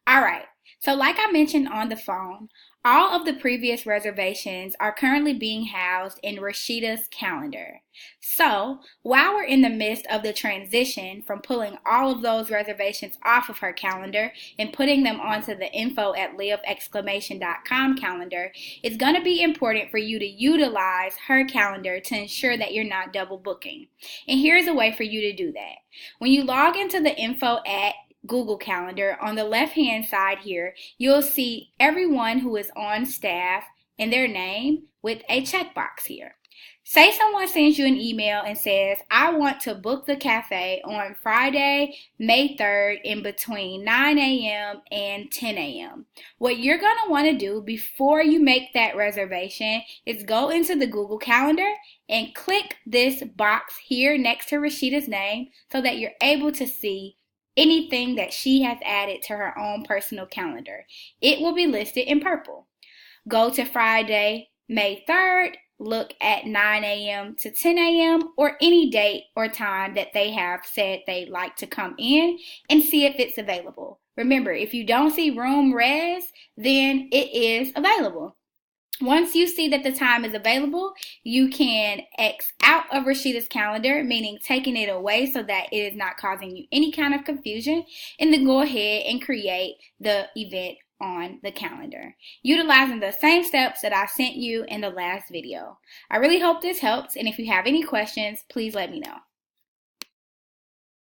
All right. So, like I mentioned on the phone, all of the previous reservations are currently being housed in Reesheda's calendar. So, while we're in the midst of the transition from pulling all of those reservations off of her calendar and putting them onto the info at live.com calendar, it's going to be important for you to utilize her calendar to ensure that you're not double booking. And here's a way for you to do that. When you log into the info at Google Calendar, on the left hand side here, you'll see everyone who is on staff and their name with a checkbox here. Say someone sends you an email and says, I want to book the cafe on Friday, May 3rd in between 9 a.m. and 10 a.m. What you're going to want to do before you make that reservation is go into the Google Calendar and click this box here next to Reesheda's name so that you're able to see anything that she has added to her own personal calendar. It will be listed in purple. Go to Friday, May 3rd, look at 9 a.m. to 10 a.m. or any date or time that they have said they'd like to come in and see if it's available. Remember, if you don't see room res, then it is available. Once you see that the time is available, you can X out of Reesheda's calendar, meaning taking it away so that it is not causing you any kind of confusion, and then go ahead and create the event on the calendar, utilizing the same steps that I sent you in the last video. I really hope this helps, and if you have any questions, please let me know.